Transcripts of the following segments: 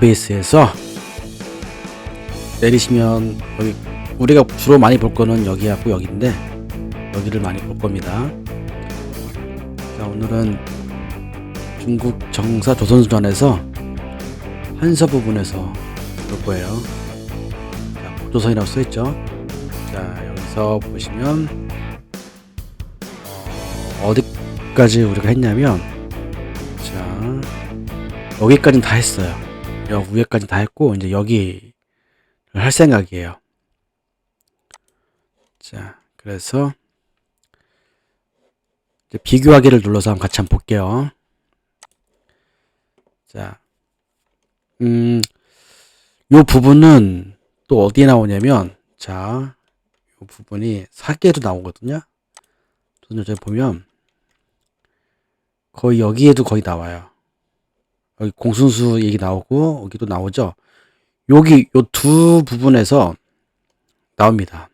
인터페이스에서 내리시면 여기 우리가 주로 많이 볼 거는 여기하고 여기인데 여기를 많이 볼 겁니다. 자, 오늘은 중국 정사 조선전에서 한서 부분에서 볼 거예요. 자, 조선이라고 써있죠. 자, 여기서 보시면 어디까지 우리가 했냐면, 자, 여기까지는 다 했어요. 여기 위에까지는 다 했고 이제 여기를 할 생각이에요. 자, 그래서 이제 비교하기를 눌러서 한번 같이 한번 볼게요. 자, 요 부분은 또 어디에 나오냐면, 자, 요 부분이 사기에도 나오거든요. 저기 보면 거의 여기에도 거의 나와요. 여기 공순수 얘기 나오고 여기도 나오죠. 여기 요 두 부분에서 나옵니다.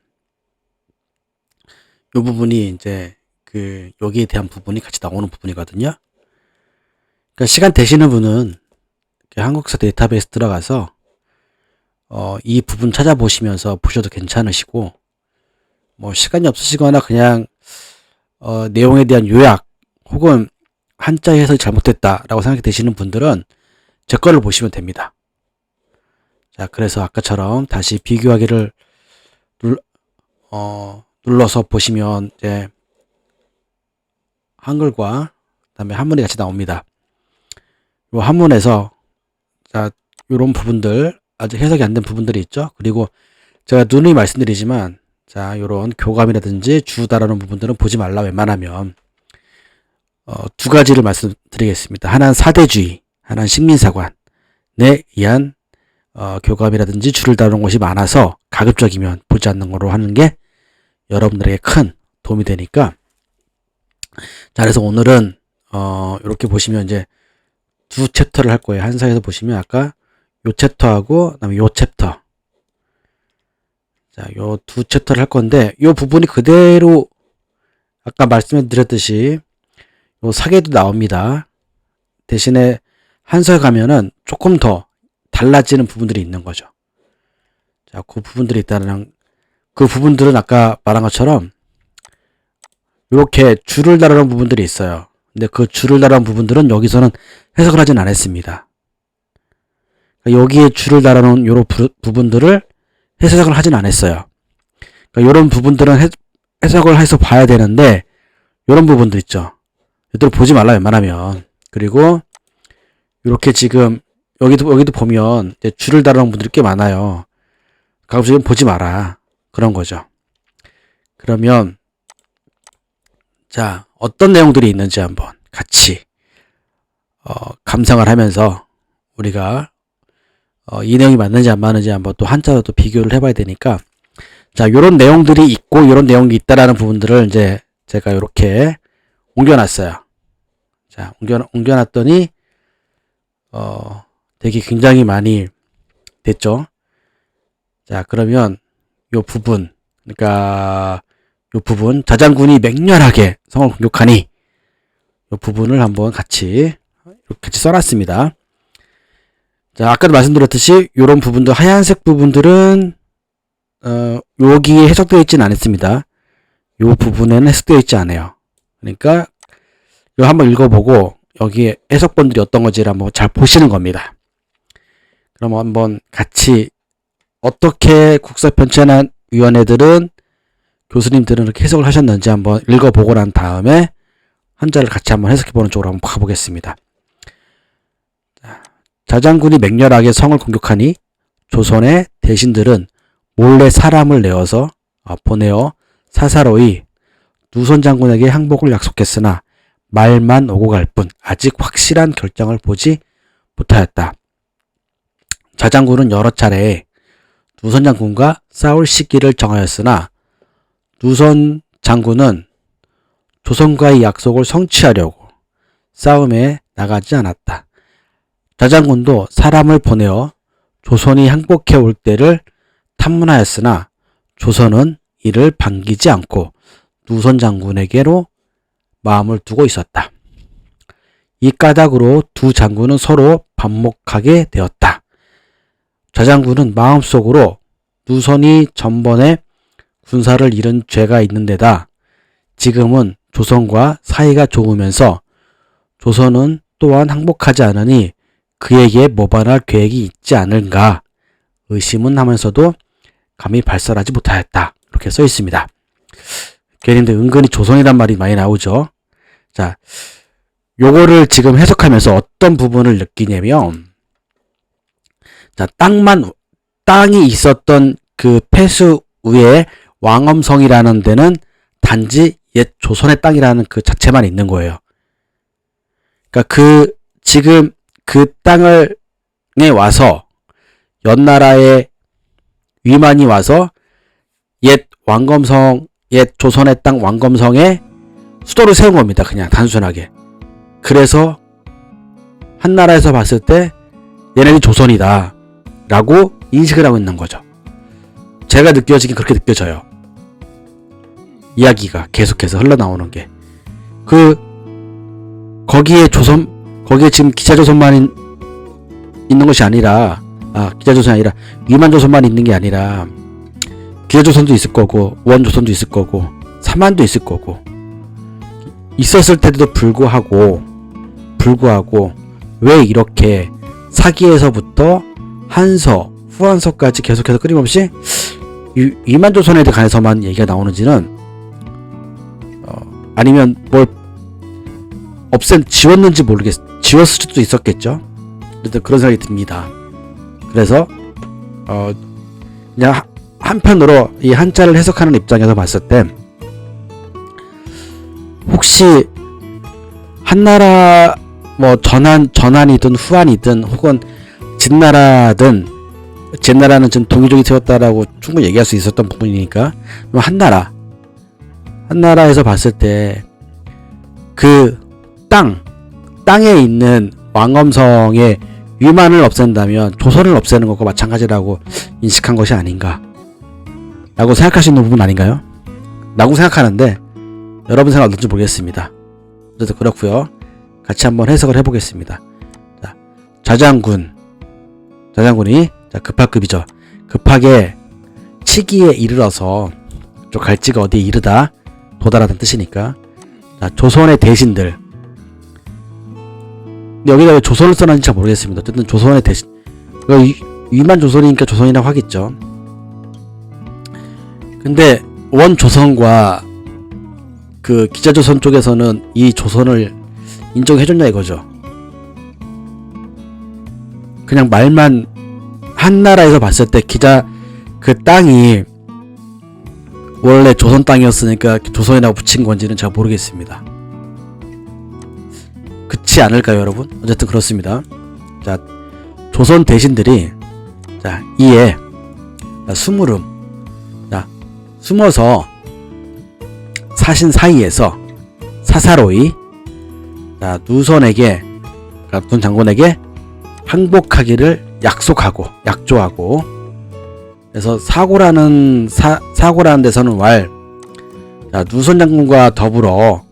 요 부분이 이제 그 여기에 대한 부분이 같이 나오는 부분이거든요. 그러니까 시간 되시는 분은 한국사 데이터베이스 들어가서 이 부분 찾아보시면서 보셔도 괜찮으시고, 뭐 시간이 없으시거나 그냥 내용에 대한 요약 혹은 한자 해석이 잘못됐다라고 생각이 되시는 분들은 제 거를 보시면 됩니다. 자, 그래서 아까처럼 다시 비교하기를 눌러서 보시면 이제 한글과 그다음에 한문이 같이 나옵니다. 요 한문에서 자, 요런 부분들 아직 해석이 안 된 부분들이 있죠. 그리고 제가 누누이 말씀드리지만, 자, 요런 교감이라든지 주다라는 부분들은 보지 말라. 웬만하면 두 가지를 말씀드리겠습니다. 하나는 사대주의, 하나는 식민사관에 의한 교감이라든지 주를 다루는 것이 많아서 가급적이면 보지 않는 거로 하는 게 여러분들에게 큰 도움이 되니까. 자, 그래서 오늘은 이렇게 보시면 이제 두 챕터를 할 거예요. 한사에서 보시면 아까 요 챕터하고 그다음에 요 챕터, 자, 요 두 챕터를 할 건데, 요 부분이 그대로 아까 말씀드렸듯이 요 사계도 나옵니다. 대신에 한서에 가면은 조금 더 달라지는 부분들이 있는 거죠. 자, 그 부분들이 있다는, 그 부분들은 아까 말한 것처럼 이렇게 줄을 다루는 부분들이 있어요. 근데 그 줄을 다루는 부분들은 여기서는 해석을 하진 않았습니다. 여기에 줄을 달아놓은 요런 부분들을 해석을 하진 않았어요. 그러니까 요런 부분들은 해석을 해서 봐야 되는데, 요런 부분들 있죠. 이들 보지 말라 웬만하면. 그리고 이렇게 지금 여기도 보면 이제 줄을 다루는 분들이 꽤 많아요. 가급적이면 보지 마라, 그런 거죠. 그러면 자, 어떤 내용들이 있는지 한번 같이 감상을 하면서 우리가 이 내용이 맞는지 안 맞는지 한번 또 한자로 또 비교를 해봐야 되니까, 자, 요런 내용들이 있고 요런 내용이 있다라는 부분들을 이제 제가 이렇게 옮겨놨어요. 자, 옮겨놨더니 되게 굉장히 많이 됐죠. 자, 그러면 요 부분, 그러니까 요 부분, 자장군이 맹렬하게 성을 공격하니, 요 부분을 한번 같이 써놨습니다. 자, 아까도 말씀드렸듯이 요런 부분들, 하얀색 부분들은 여기에 해석되어 있지는 않았습니다. 요 부분에는 해석되어 있지 않아요. 그러니까 이거 한번 읽어보고 여기에 해석본들이 어떤 건지를 한번 잘 보시는 겁니다. 그럼 한번 같이 어떻게 국사편찬위원회들은, 교수님들은 이렇게 해석을 하셨는지 한번 읽어보고 난 다음에 한자를 같이 한번 해석해보는 쪽으로 한번 가보겠습니다. 자장군이 맹렬하게 성을 공격하니 조선의 대신들은 몰래 사람을 보내어 사사로이 누선 장군에게 항복을 약속했으나 말만 오고 갈 뿐 아직 확실한 결정을 보지 못하였다. 자장군은 여러 차례 누선 장군과 싸울 시기를 정하였으나 누선 장군은 조선과의 약속을 성취하려고 싸움에 나가지 않았다. 자장군도 사람을 보내어 조선이 항복해 올 때를 탐문하였으나 조선은 이를 반기지 않고 누선 장군에게로 마음을 두고 있었다. 이 까닭으로 두 장군은 서로 반목하게 되었다. 자장군은 마음속으로 누선이 전번에 군사를 잃은 죄가 있는 데다 지금은 조선과 사이가 좋으면서 조선은 또한 항복하지 않으니 그에게 모반할 계획이 있지 않은가 의심은 하면서도 감히 발설하지 못하였다. 이렇게 써 있습니다. 괜히인데 은근히 조선이란 말이 많이 나오죠. 자, 요거를 지금 해석하면서 어떤 부분을 느끼냐면, 자, 땅이 있었던 그 폐수 위에 왕엄성이라는 데는 단지 옛 조선의 땅이라는 그 자체만 있는 거예요. 그러니까 지금 그 땅에 와서 연나라의 위만이 와서 옛 조선의 땅 왕검성에 수도를 세운 겁니다. 그냥 단순하게. 그래서 한나라에서 봤을 때 얘네들이 조선이다 라고 인식을 하고 있는 거죠. 제가 느껴지긴 그렇게 느껴져요. 이야기가 계속해서 흘러나오는 게. 거기에 지금 기자조선만 있는 것이 아니라, 기자조선이 아니라 위만조선만 있는 게 아니라 기자조선도 있을 거고 원조선도 있을 거고 사만도 있을 거고 있었을 때도 불구하고 왜 이렇게 사기에서부터 한서, 후한서까지 계속해서 끊임없이 위만조선에 관해서만 얘기가 나오는지는 아니면 뭘 지웠는지 지웠을 수도 있었겠죠. 그래도 그런 생각이 듭니다. 그래서 그냥 한편으로 이 한자를 해석하는 입장에서 봤을 때 혹시 한나라 뭐 전한이든 후한이든 혹은 진나라든 진나라는 지금 동이족이 세웠다라고 충분히 얘기할 수 있었던 부분이니까 한나라에서 봤을 때 그 땅에 있는 왕엄성의 위만을 없앤다면 조선을 없애는 것과 마찬가지라고 인식한 것이 아닌가 라고 생각할 수 있는 부분 아닌가요? 라고 생각하는데 여러분 생각 어떤지 모르겠습니다. 그래서 그렇고요. 같이 한번 해석을 해보겠습니다. 자, 자장군이 급하급이죠. 급하게 치기에 이르러서 저 갈지가 어디에 이르다 도달하다는 뜻이니까. 자, 조선의 대신들. 근데 여기다 왜 조선을 써놨는지 잘 모르겠습니다. 어쨌든 조선의 대신. 위만 조선이니까 조선이라고 하겠죠. 근데 원조선과 그 기자조선 쪽에서는 이 조선을 인정해줬냐 이거죠. 그냥 말만 한나라에서 봤을 때 그 땅이 원래 조선 땅이었으니까 조선이라고 붙인 건지는 잘 모르겠습니다. 그렇지 않을까요, 여러분? 어쨌든 그렇습니다. 자, 조선 대신들이 자 이에 숨어서 사신 사이에서 사사로이 누선 장군에게 항복하기를 약조하고 그래서 사고라는 데서는 누선 장군과 더불어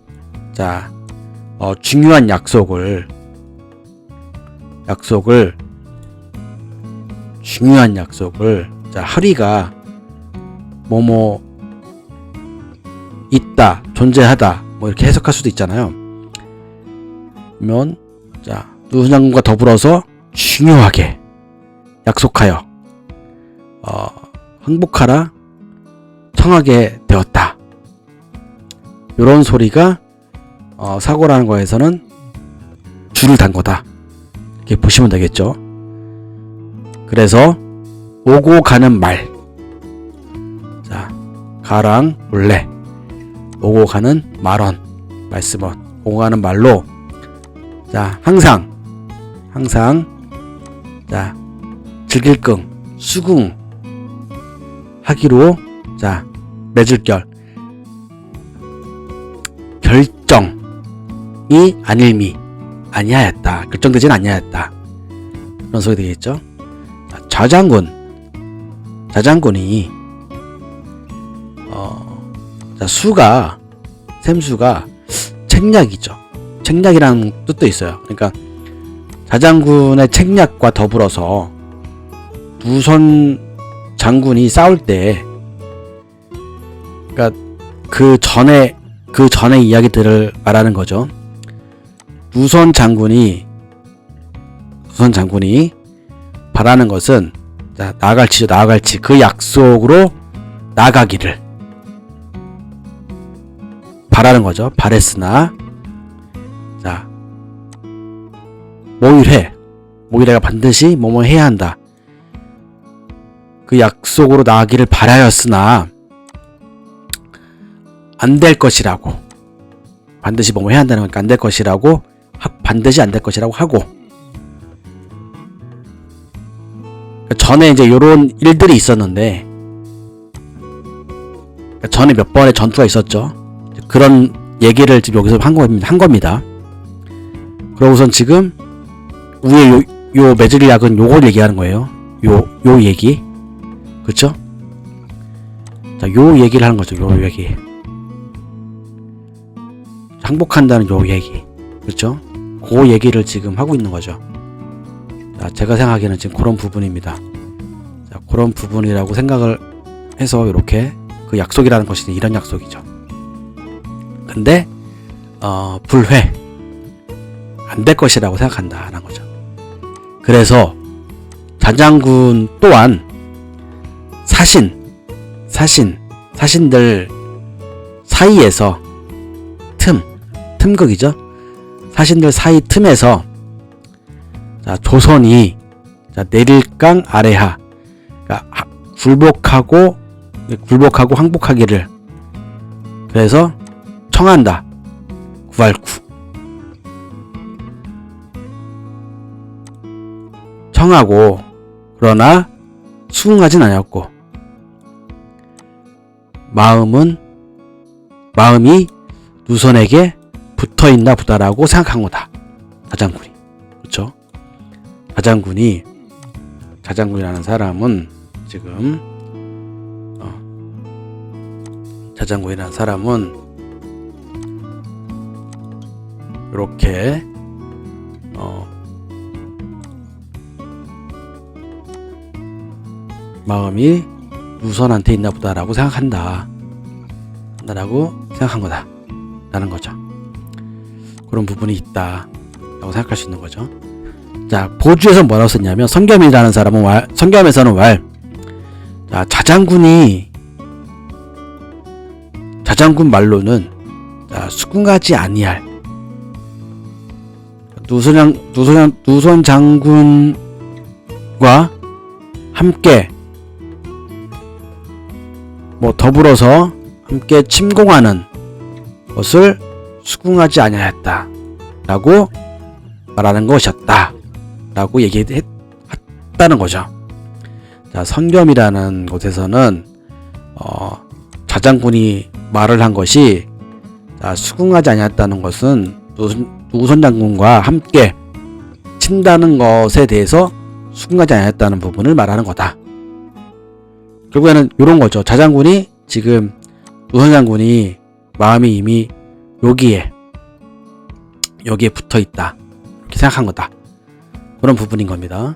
중요한 약속을 하리가 뭐뭐 있다, 존재하다 뭐 이렇게 해석할 수도 있잖아요. 그러면 누선 장군과 더불어서 중요하게 약속하여 항복하라 청하게 되었다. 요런 소리가 사고라는 거에서는 줄을 단 거다. 이렇게 보시면 되겠죠. 그래서 오고 가는 말. 자, 가랑 올래. 오고 가는 말언. 말씀언. 오고 가는 말로 항상 즐길긍 수긍 하기로 맺을 결정이 아니하였다. 결정되진 아니하였다. 그런 소리 되겠죠. 자장군이 샘수가 책략이죠. 책략이라는 뜻도 있어요. 그러니까 자장군의 책략과 더불어서 누선 장군이 싸울 때, 그러니까 그 전에 이야기들을 말하는 거죠. 누선 장군이 바라는 것은, 자, 나아갈지 그 약속으로 나가기를 바라는 거죠. 바랬으나, 자, 모일해가 반드시 뭐뭐 해야 한다. 그 약속으로 나가기를 바라였으나 안 될 것이라고, 반드시 뭐뭐 해야 한다는 거니까 안 될 것이라고, 반드시 안 될 것이라고 하고, 전에 이제 요런 일들이 있었는데, 전에 몇 번의 전투가 있었죠. 그런 얘기를 지금 여기서 한 겁니다. 그러고선 지금 위에 요 메즈리약은 요걸 얘기하는 거예요. 요 얘기. 그쵸? 자, 요 얘기를 하는 거죠. 요 얘기. 항복한다는 요 얘기. 그쵸? 그 얘기를 지금 하고 있는 거죠. 자, 제가 생각하기에는 지금 그런 부분입니다. 자, 그런 부분이라고 생각을 해서 이렇게 그 약속이라는 것이 이런 약속이죠. 근데 불회 안 될 것이라고 생각한다라는 거죠. 그래서 자장군 또한 사신들 사이에서 틈극이죠. 사신들 사이 틈에서, 자, 조선이, 자, 내릴강 아래하, 그러니까 굴복하고 항복하기를, 그래서 청한다. 청하고, 그러나 수긍하진 않았고, 마음이 누선에게 붙어있나 보다라고 생각한 거다. 자장군이. 그렇죠? 자장군이라는 사람은 지금 자장군이라는 사람은 이렇게 마음이 누선한테 있나 보다라고 생각한다. 라고 생각한 거다. 라는 거죠. 그런 부분이 있다. 라고 생각할 수 있는 거죠. 자, 보주에서 뭐라고 썼냐면, 성겸이라는 사람은 성겸에서는 자, 자장군 말로는, 자, 수긍하지 아니할 누선 장군과 함께 더불어서 함께 침공하는 것을 수긍하지 아니하였다 라고 말하는 것이었다 라고 얘기했다는 거죠. 자, 성겸이라는 곳에서는 자장군이 말을 한 것이, 자, 수긍하지 아니하였다는 것은 누선 장군과 함께 친다는 것에 대해서 수긍하지 아니하였다는 부분을 말하는 거다. 결국에는 이런 거죠. 자장군이 지금 누선 장군이 마음이 이미 여기에 붙어 있다 이렇게 생각한 거다. 그런 부분인 겁니다.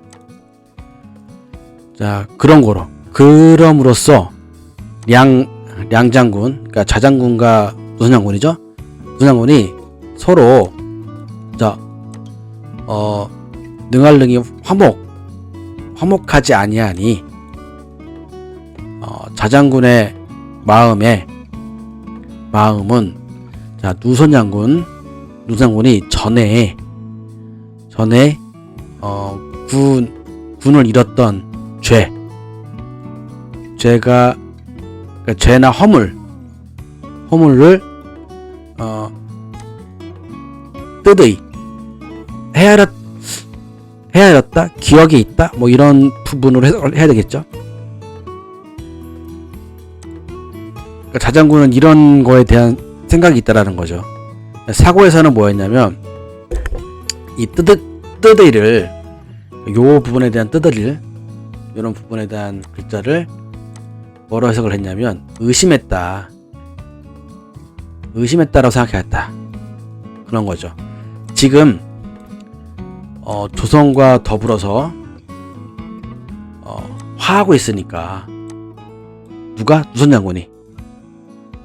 자, 그럼으로써 량장군, 그러니까 자장군과 누선 장군이죠. 누선 장군이 서로, 자, 능할능이 화목하지 아니하니, 자장군의 마음은, 자, 누선 장군이 전에 군을 잃었던 죄가, 그러니까 죄나 허물을 뜨드이 헤아렸다, 기억에 있다, 이런 부분으로 해석을 해야 되겠죠. 그러니까 자장군은 이런 거에 대한 생각이 있다라는 거죠. 사고에서는 뭐였냐면, 이 뜨드이를, 요 부분에 대한 뜨드이를, 이런 부분에 대한 글자를 뭐로 해석을 했냐면, 의심했다라고 생각했다, 그런 거죠. 지금 조선과 더불어서 파하고 있으니까. 누가? 누선 장군이.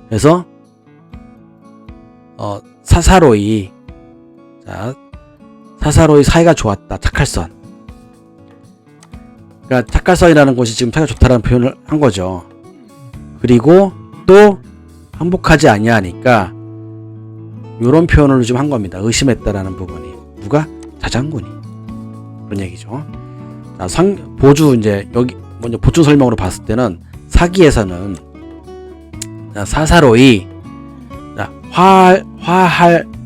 그래서 사사로이, 자, 사사로이 사이가 좋았다. 착할선. 그러니까 착할선이라는 것이 지금 사이가 좋다라는 표현을 한 거죠. 그리고 또 항복하지 아니하니까 요런 표현을 좀 한 겁니다. 의심했다라는 부분이. 누가? 자장군이. 그런 얘기죠. 자, 보주 이제 여기 먼저 보충 설명으로 봤을 때는 사기에서는 사사로이,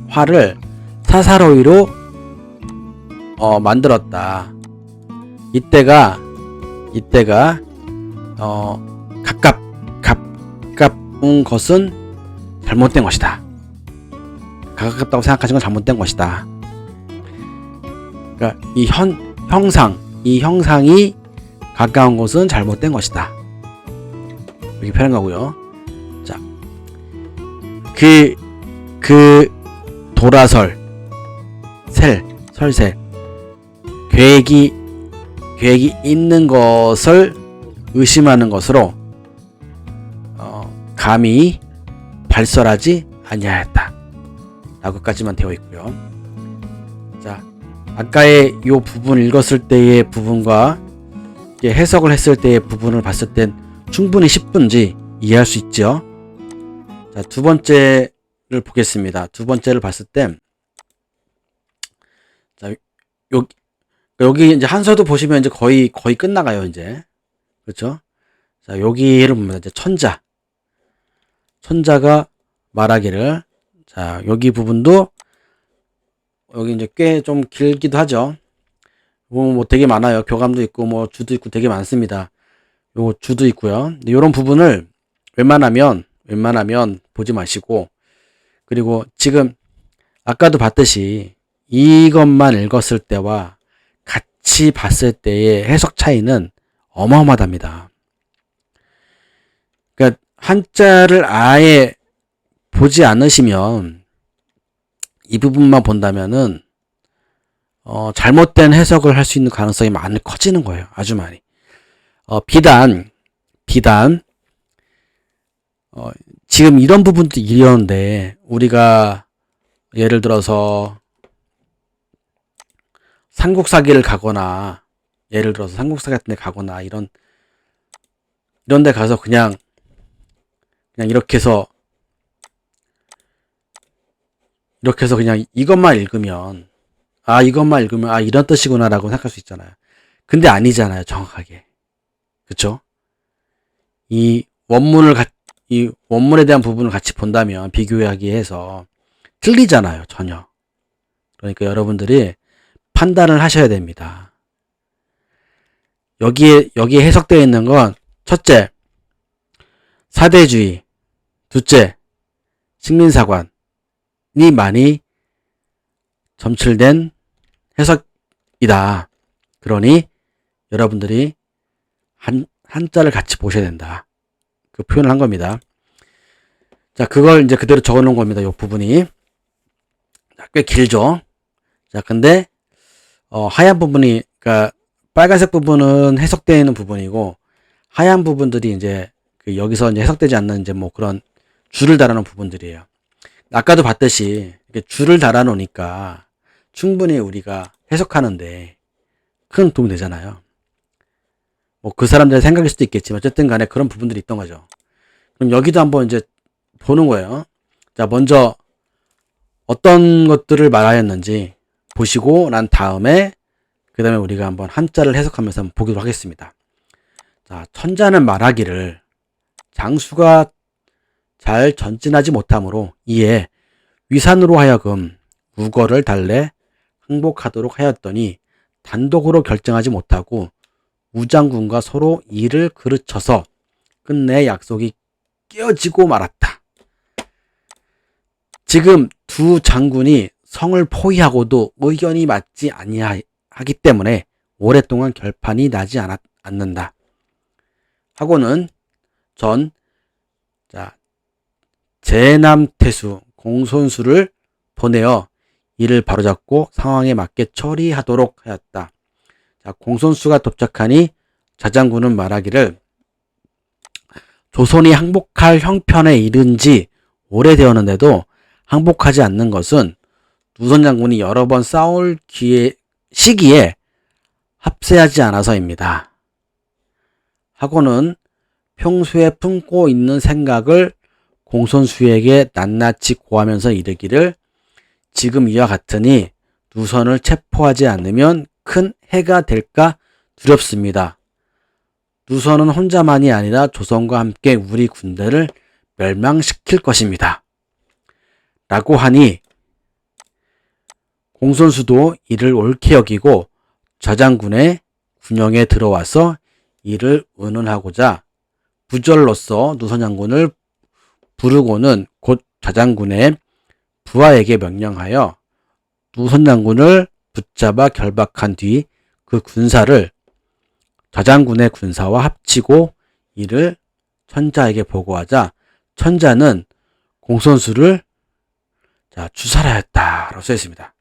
화를 사사로이로 만들었다. 이때가 가까운 것은 잘못된 것이다. 가깝다고 생각하신 건 잘못된 것이다. 그러니까 이 형상이 가까운 것은 잘못된 것이다. 이렇게 표현한 거고요. 자, 도라설, 설셀, 계획이 있는 것을 의심하는 것으로 감히 발설하지 아니하였다. 라고까지만 되어 있고요. 자, 아까의 이 부분 읽었을 때의 부분과 해석을 했을 때의 부분을 봤을 땐 충분히 10분지 이해할 수 있죠. 자, 두 번째를 보겠습니다. 두 번째를 봤을 때, 자, 여기 이제 한서도 보시면 이제 거의 끝나가요, 이제. 그렇죠? 자, 여기를 보면 이제 천자가 말하기를, 자, 여기 부분도 여기 이제 꽤 좀 길기도 하죠. 뭐 되게 많아요. 교감도 있고 뭐 주도 있고 되게 많습니다. 요 주도 있고요. 이런 부분을 웬만하면 보지 마시고, 그리고 지금 아까도 봤듯이 이것만 읽었을 때와 같이 봤을 때의 해석 차이는 어마어마합니다. 그러니까 한자를 아예 보지 않으시면 이 부분만 본다면은 잘못된 해석을 할 수 있는 가능성이 많이 커지는 거예요. 아주 많이. 비단 지금 이런 부분도 이러는데, 우리가 예를 들어서 삼국사기를 가거나, 삼국사 같은 데 가거나, 이런 데 가서 그냥 이렇게 해서 그냥 이것만 읽으면 이런 뜻이구나 라고 생각할 수 있잖아요. 근데 아니잖아요, 정확하게. 그쵸? 이 원문에 대한 부분을 같이 본다면, 비교하기 해서 틀리잖아요, 전혀. 그러니까 여러분들이 판단을 하셔야 됩니다. 여기에 해석되어 있는 건, 첫째, 사대주의, 둘째, 식민사관이 많이 점칠된 해석이다. 그러니 여러분들이 한자를 같이 보셔야 된다. 그 표현을 한 겁니다. 자, 그걸 이제 그대로 적어 놓은 겁니다. 요 부분이. 자, 꽤 길죠? 자, 근데, 하얀 부분이, 그러니까 빨간색 부분은 해석되어 있는 부분이고, 하얀 부분들이 이제, 여기서 이제 해석되지 않는 이제 뭐 그런 줄을 달아놓은 부분들이에요. 아까도 봤듯이, 이렇게 줄을 달아놓으니까 충분히 우리가 해석하는데 큰 도움이 되잖아요. 뭐 그 사람들의 생각일 수도 있겠지만, 어쨌든 간에 그런 부분들이 있던 거죠. 그럼 여기도 한번 이제 보는 거예요. 자, 먼저 어떤 것들을 말하였는지 보시고 난 다음에, 그 다음에 우리가 한번 한자를 해석하면서 한번 보기로 하겠습니다. 자, 천자는 말하기를 장수가 잘 전진하지 못하므로 이에 위산으로 하여금 우거를 달래 항복하도록 하였더니 단독으로 결정하지 못하고 우장군과 서로 일을 그르쳐서 끝내 약속이 깨어지고 말았다. 지금 두 장군이 성을 포위하고도 의견이 맞지 아니하기 때문에 오랫동안 결판이 나지 않는다. 하고는 제남태수 공손수를 보내어 이를 바로잡고 상황에 맞게 처리하도록 하였다. 자, 공손수가 도착하니 자장군은 말하기를 조선이 항복할 형편에 이른 지 오래되었는데도 항복하지 않는 것은 누선 장군이 여러 번 싸울 시기에 합세하지 않아서입니다. 하고는 평소에 품고 있는 생각을 공손수에게 낱낱이 고하면서 이르기를 지금 이와 같으니 누선을 체포하지 않으면 큰 해가 될까 두렵습니다. 누선은 혼자만이 아니라 조선과 함께 우리 군대를 멸망시킬 것입니다. 라고 하니 공손수도 이를 옳게 여기고 저장군의 군영에 들어와서 이를 의논하고자 부절로서 누선 장군을 부르고는 곧 저장군의 부하에게 명령하여 누선 장군을 붙잡아 결박한 뒤 그 군사를 저장군의 군사와 합치고 이를 천자에게 보고하자 천자는 공손수를 주살하였다라고 써 있습니다.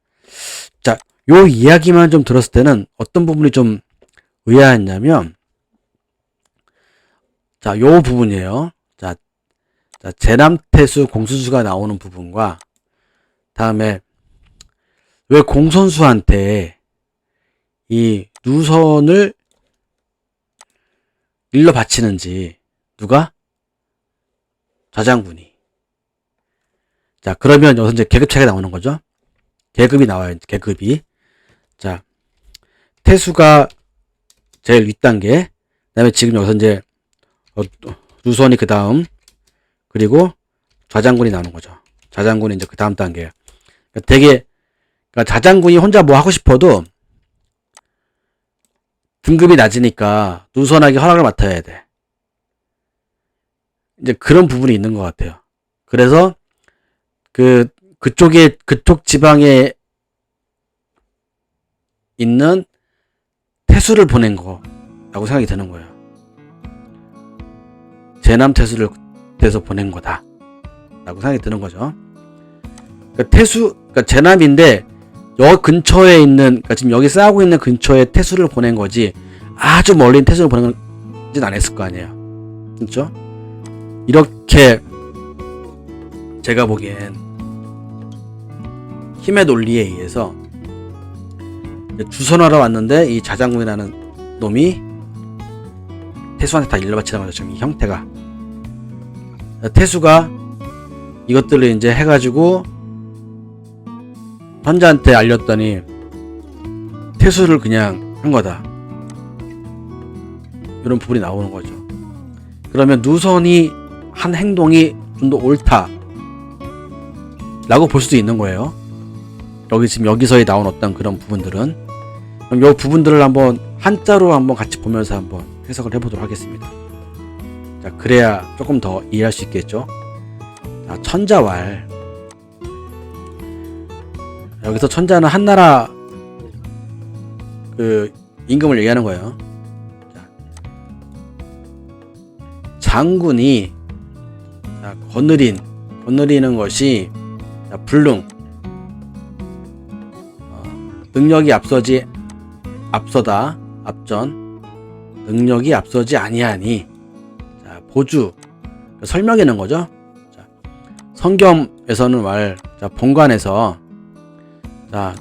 자, 요 이야기만 좀 들었을 때는 어떤 부분이 좀 의아했냐면, 자, 요 부분이에요. 자, 제남태수 공손수가 나오는 부분과 다음에 왜 공손수한테 이 누선을 일러 바치는지 누가? 저장군이. 자, 그러면 여기서 이제 계급 차이가 나오는 거죠. 계급이 나와요. 계급이. 자, 태수가 제일 윗단계. 그 다음에 지금 여기서 이제 누선이 그 다음, 그리고 좌장군이 나오는 거죠. 좌장군이 이제 그 다음 단계예요. 그러니까 좌장군이 혼자 뭐 하고 싶어도 등급이 낮으니까 누선에게 허락을 맡아야 돼. 이제 그런 부분이 있는 것 같아요. 그래서 그쪽 지방에 있는 태수를 보낸 거라고 생각이 드는 거예요. 제남 태수를 돼서 보낸 거다 라고 생각이 드는 거죠. 그러니까 제남인데 여 근처에 있는, 그러니까 지금 여기 싸우고 있는 근처에 태수를 보낸 거지 아주 멀리 태수를 보낸 건진 않았을 거 아니에요. 그렇죠? 이렇게 제가 보기엔 힘의 논리에 의해서 주선하러 왔는데 이 자장군이라는 놈이 태수한테 다 일러바치는 거죠. 지금 이 형태가. 태수가 이것들을 이제 해가지고 천자한테 알렸더니 태수를 그냥 한 거다. 이런 부분이 나오는 거죠. 그러면 누선이 한 행동이 좀 더 옳다 라고 볼 수도 있는 거예요. 여기서에 나온 어떤 그런 부분들은. 그럼 이 부분들을 한번 한자로 한번 같이 보면서 한번 해석을 해보도록 하겠습니다. 자, 그래야 조금 더 이해할 수 있겠죠. 자, 천자왈. 여기서 천자는 한나라 그 임금을 얘기하는 거예요. 자, 장군이 거느리는 것이 불능, 능력이 능력이 앞서지 아니하니. 자, 보주, 설명하는 거죠. 자, 성경에서는 본관에서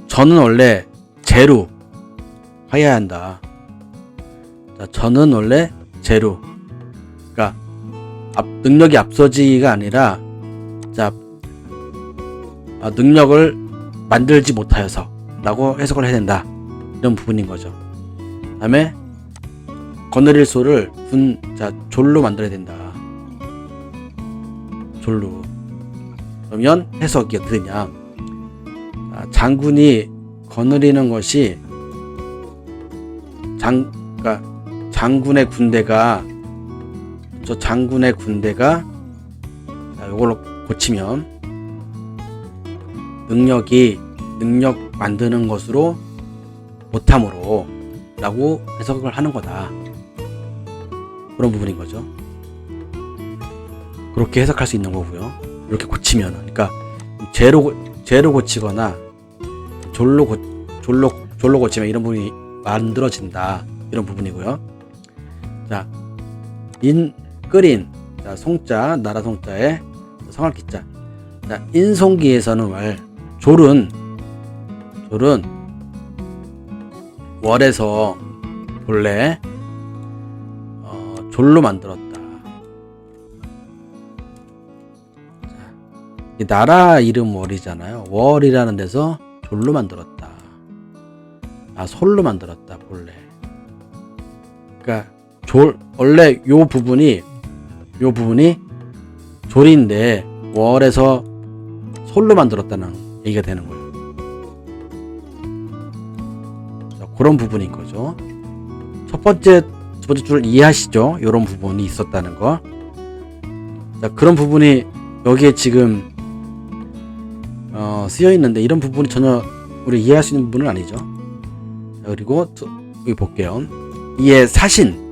저는 원래 제루 하여야 한다. 자, 저는 원래 제루. 그러니까 능력이 앞서지가 아니라 능력을 만들지 못하여서 라고 해석을 해야 된다. 이런 부분인 거죠. 그 다음에 거느릴 소를 졸로 만들어야 된다. 졸로. 그러면 해석이 어떻게 되냐. 장군이 거느리는 것이 그러니까 장군의 군대가 이걸로 고치면 능력 만드는 것으로 못함으로 라고 해석을 하는 거다. 그런 부분인 거죠. 그렇게 해석할 수 있는 거고요. 이렇게 고치면, 그러니까 죄로 고치거나 졸로 고치면 이런 부분이 만들어진다. 이런 부분이고요. 자, 끓인. 자, 송자, 나라 송자에 성할 기자. 자, 인송기에서는 졸은 월에서 본래 졸로 만들었다. 자, 이 나라 이름 월이잖아요. 월이라는 데서 졸로 만들었다. 솔로 만들었다, 본래. 그러니까 원래 요 부분이 졸인데 월에서 솔로 만들었다는 얘기가 되는 거예요. 자, 그런 부분인 거죠. 두 번째 줄을 이해하시죠? 이런 부분이 있었다는 거. 자, 그런 부분이 여기에 지금 쓰여 있는데 이런 부분이 전혀 우리 이해할 수 있는 부분은 아니죠. 자, 그리고 여기 볼게요. 이에 사신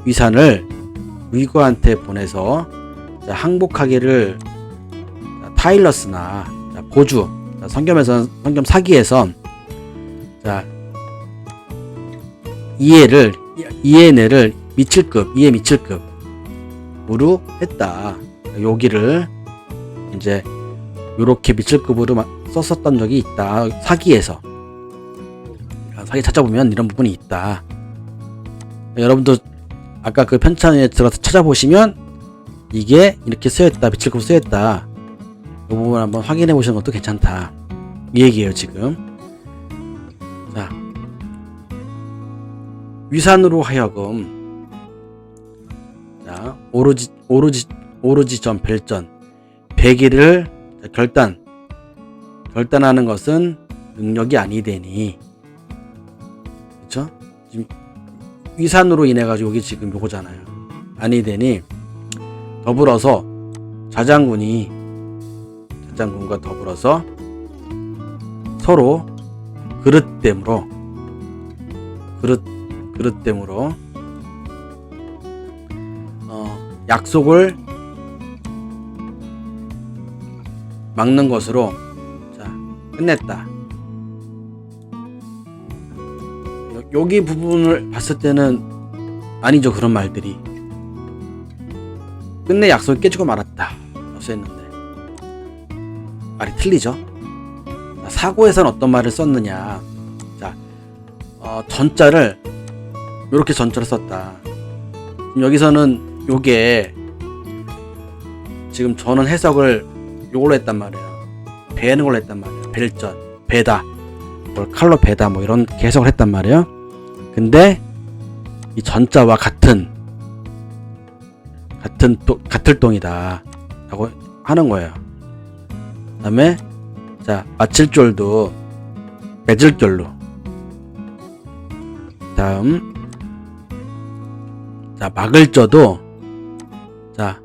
위산을 위고한테 보내서 자, 항복하기를 타일러스나 보주 성겸 사기에선 자, 이해내를 이해 미칠급으로 했다. 여기를 이제 요렇게 미칠급으로 썼었던 적이 있다. 사기에서 사기 찾아보면 이런 부분이 있다. 여러분도 아까 그 편찬에 들어가서 찾아보시면 이게 이렇게 쓰여있다, 미칠급 쓰여있다. 이 부분 한번 확인해 보시는 것도 괜찮다. 이 얘기예요, 지금. 자, 위산으로 하여금 자, 오로지 전 벨전 배기를 결단하는 것은 능력이 아니되니, 그쵸? 지금 위산으로 인해 가지고 여기 지금 요거잖아요. 아니되니 더불어서 자장군과 더불어서 서로 그릇됨으로 약속을 막는 것으로 자, 끝냈다. 여기 부분을 봤을 때는 아니죠. 그런 말들이 끝내 약속이 깨지고 말았다 썼는데 말이 틀리죠. 자, 사고에서는 어떤 말을 썼느냐. 자, 전자를 이렇게 전자를 썼다. 여기서는 요게 지금 저는 해석을 요걸로 했단 말이에요. 배는 걸로 했단 말이에요. 벨전, 배다, 뭘 칼로 배다, 뭐 이런 해석을 했단 말이에요. 근데 이 전자와 같을 동이다 라고 하는 거예요. 그 다음에 자, 마칠 줄도 맺을 결로. 다음 자, 막을 저도 자,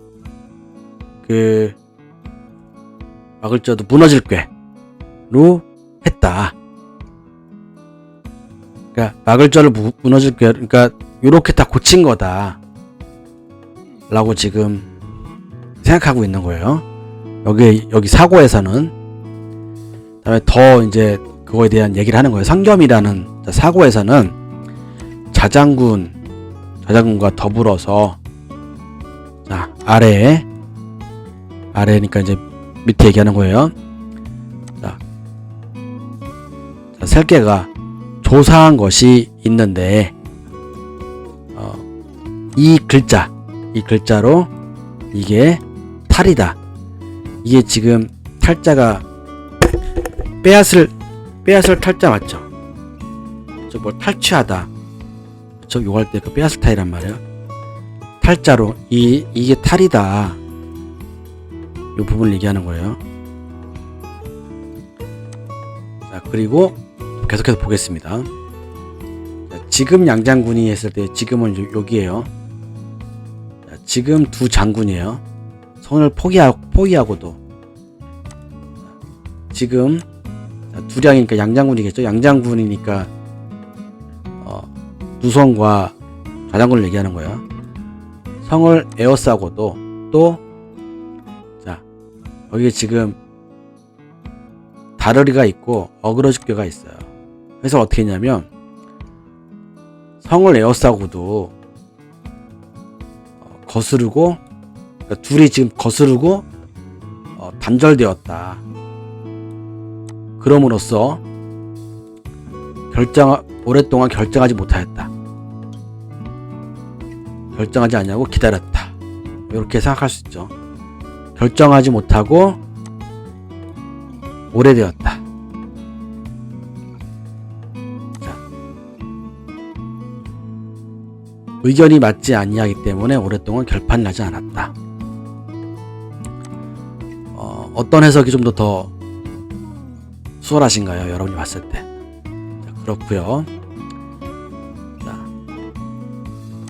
막을 저도 무너질 꾀로 했다. 그러니까 막을 저를 무너질 꾀, 그러니까 요렇게 다 고친 거다 라고 지금 생각하고 있는 거예요. 여기 사고에서는. 그다음에 더 이제 그거에 대한 얘기를 하는 거예요. 성겸이라는 사고에서는 자장군과 더불어서 자, 아래니까 이제 밑에 얘기하는 거예요. 자, 설계가 조사한 것이 있는데 이 글자로 이게 탈이다. 이게 지금 탈자가 빼앗을 탈자 맞죠? 저 뭘 탈취하다. 저 요할 때 그 빼앗을 탈이란 말이에요. 탈자로 이게 탈이다. 이 부분을 얘기하는 거예요. 자, 그리고 계속해서 보겠습니다. 자, 지금 양장군이 했을 때 지금은 여기에요. 자, 지금 두 장군이에요. 손을 포기하고도 지금 두량이니까 양장군이겠죠. 양장군이니까 누성과 좌장군을 얘기하는 거예요. 성을 에워싸고도 또 자, 여기에 지금 다러리가 있고 어그러집교가 있어요. 그래서 어떻게 했냐면 성을 에워싸고도 거스르고, 그러니까 둘이 지금 거스르고 단절되었다. 그럼으로써 오랫동안 결정하지 못하였다. 결정하지 않냐고 기다렸다. 이렇게 생각할 수 있죠. 결정하지 못하고 오래되었다. 자, 의견이 맞지 아니하기 때문에 오랫동안 결판이 나지 않았다. 어떤 해석이 좀 더 수월하신가요? 여러분이 봤을 때. 자, 그렇고요.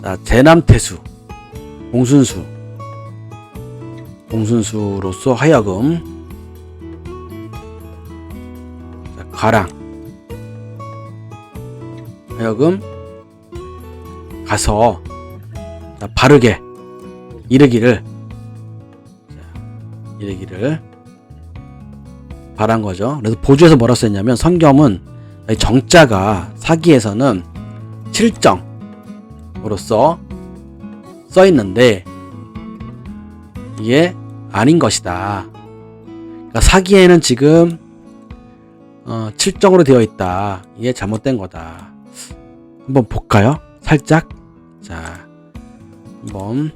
자, 제남태수, 공순수로서 하여금, 자, 가랑 하여금 가서, 자, 바르게 이르기를 바란 거죠. 그래서 보주에서 뭐라 썼냐면, 성경은 정자가 사기에서는 칠정으로서 써 있는데 이게 아닌 것이다. 그러니까 사기에는 지금 칠정으로 되어 있다. 이게 잘못된 거다. 한번 볼까요? 살짝. 자, 한번,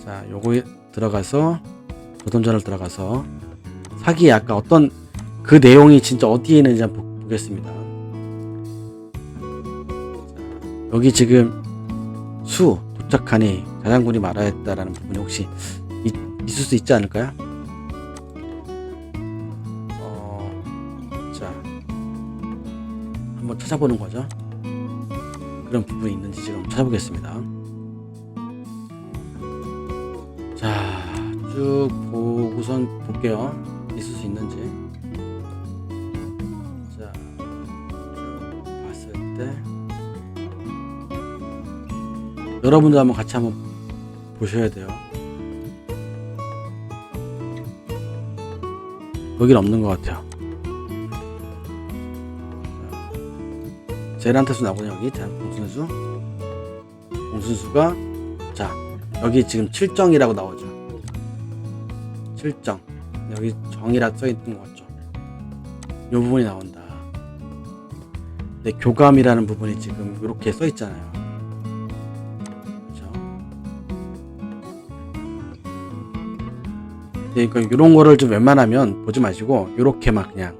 자, 요거 들어가서 교동전을 들어가서 사기에 아까 어떤 그 내용이 진짜 어디에 있는지 한번 보겠습니다. 자, 여기 지금 수 도착하니 자장군이 말아야 했다라는 부분이 혹시 있을 수 있지 않을까요? 자, 한번 찾아보는 거죠. 그런 부분이 있는지 지금 찾아보겠습니다. 자, 쭉 보고선 볼게요. 있을 수 있는지. 자, 쭉 봤을 때 여러분도 한번 같이 한번 보셔야 돼요. 여긴 없는 것 같아요. 제란태수 나오거든요. 여기 공순수가, 자, 여기 지금 7정이라고 나오죠. 7정. 여기 정이라 써있는 거 같죠. 이 부분이 나온다. 근데 교감이라는 부분이 지금 이렇게 써있잖아요. 그렇죠? 그러니까 이런 거를 좀 웬만하면 보지 마시고 이렇게 막 그냥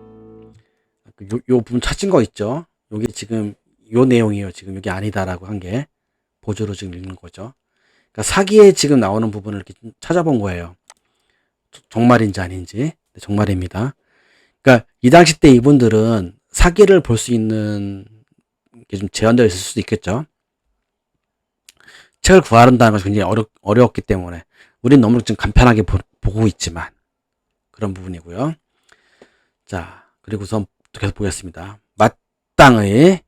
요 부분 찾은 거 있죠. 여기 지금 요 내용이에요. 지금 여기 아니다라고 한 게 보조로 지금 읽는 거죠. 그러니까 사기에 지금 나오는 부분을 이렇게 찾아본 거예요. 정말인지 아닌지. 정말입니다. 그러니까 이 당시 때 이분들은 사기를 볼 수 있는 게 좀 제한되어 있을 수도 있겠죠. 책을 구한다는 것이 굉장히 어려웠기 때문에 우린 너무 좀 간편하게 보고 있지만 그런 부분이고요. 자, 그리고선 계속 보겠습니다. 마땅의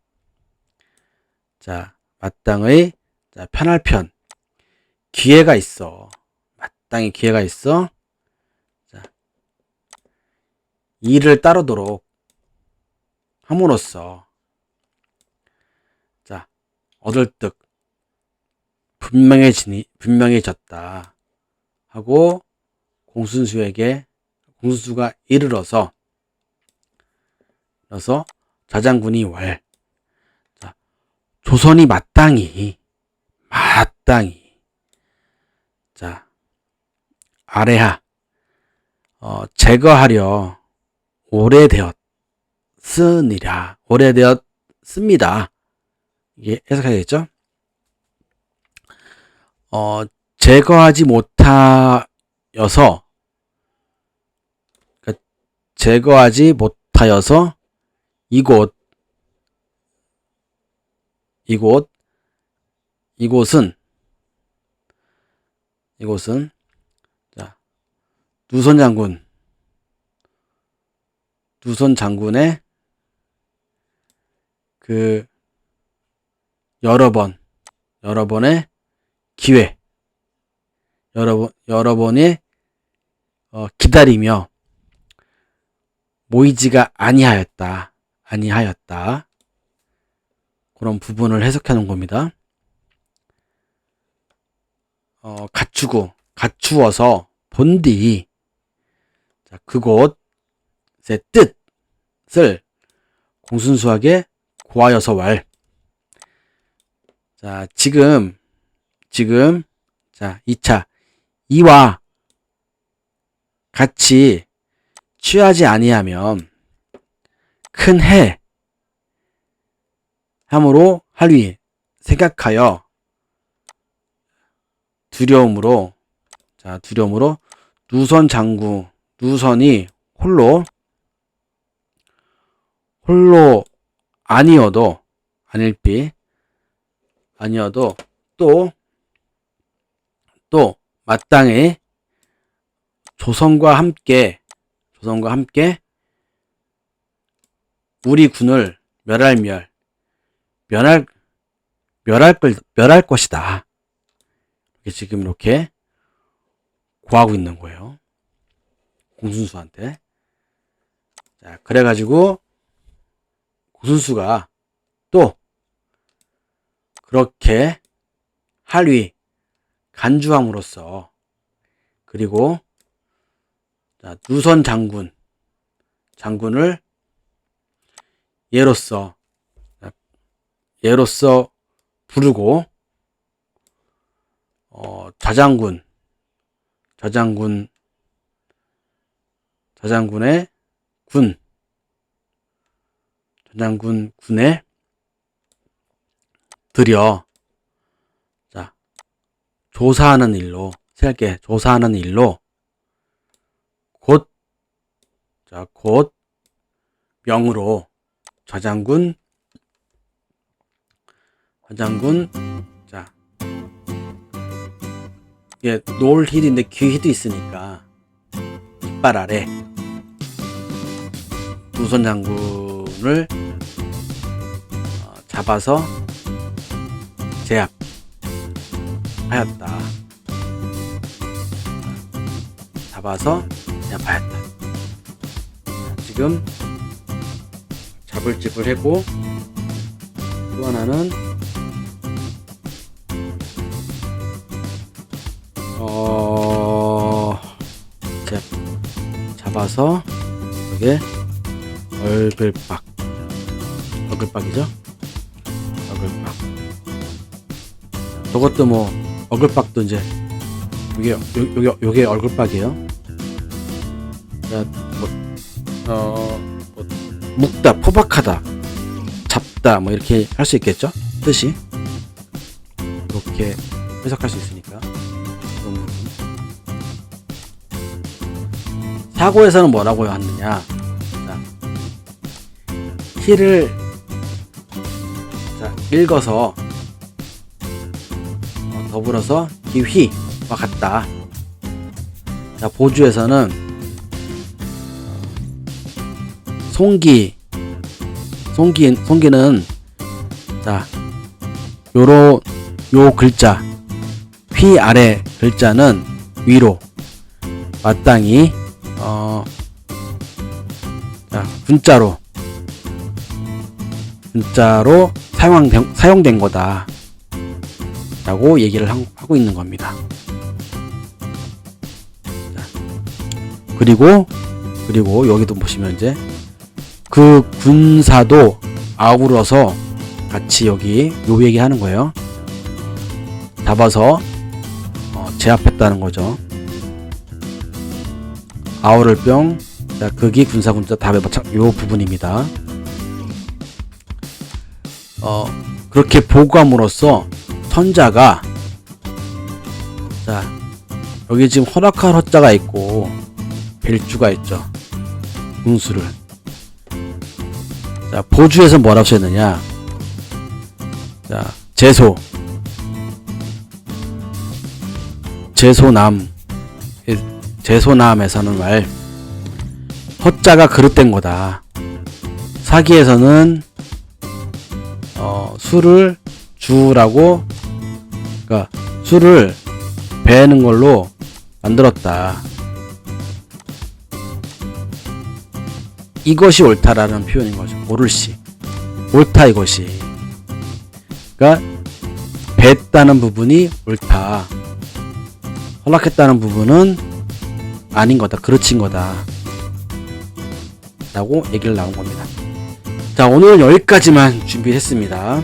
자, 편할 편. 기회가 있어. 마땅히 기회가 있어. 자, 이를 따르도록 함으로써, 자, 얻을 득 분명해졌다 하고 공순수가 이르러서 자장군이 자, 조선이 마땅히 자, 아래하 제거하려 오래되었습니다. 이게 해석해야겠죠? 제거하지 못하여서, 그러니까 제거하지 못하여서 이곳은 자, 누선 장군의 그 여러 번의 기회, 여러 번의 기다리며 모이지가 아니하였다. 그런 부분을 해석해 놓은 겁니다. 갖추어서 본디. 자, 그곳의 뜻을 공순수하게 고하여서 왈. 자, 지금, 자, 2차. 이와 같이 취하지 아니하면 큰 해 함으로 할위 생각하여 두려움으로 누선이 홀로 아니어도 또 마땅히 조선과 함께 우리 군을 멸할 것이다. 지금 이렇게 고하고 있는 거예요. 공순수한테. 자, 그래가지고 공순수가 또 그렇게 할위 간주함으로써 그리고 자, 누선 장군을 예로서 부르고 자장군에 들여 자 조사하는 일로 곧 명으로 자장군 자 이게 놀힐인데 귀희도 있으니까 깃발 아래 누선 장군을 잡아서 제압하였다. 지금 잡을 집을 했고 또 하나는 잡아서 이게 어글박이죠. 저것도 뭐 어글박도 이제 요게 얼굴박이에요. 자, 묵다, 포박하다, 잡다, 뭐 이렇게 할 수 있겠죠? 뜻이 이렇게 해석할 수 있으니까. 사고에서는 뭐라고 하느냐? 자, 희를 읽어서 더불어서 기휘와 같다. 자, 보주에서는 송기는 자, 요 글자 휘 아래 글자는 위로 마땅히 자, 군자로 사용된 거다 라고 얘기를 하고 있는 겁니다. 자, 그리고 여기도 보시면 이제 그 군사도 아우러서 같이 여기 요 얘기 하는 거예요. 잡아서 제압했다는 거죠. 아우를병, 자, 극이 군사군자 답의 요 부분입니다. 그렇게 보고함으로써 선자가 자, 여기 지금 허락할 허자가 있고 벨주가 있죠. 군수를. 자, 보주에서 뭐라고 썼느냐? 자, 제소남에서는 말 허자가 그릇된 거다. 사기에서는 술을 주라고, 그러니까 술을 배는 걸로 이것이 옳다라는 표현인 거죠. 옳을시. 옳다 이것이. 그러니까 배했다는 부분이 옳다. 허락했다는 부분은 아닌 거다. 그르친 거다. 라고 얘기를 나온 겁니다. 자, 오늘 여기까지만 준비했습니다.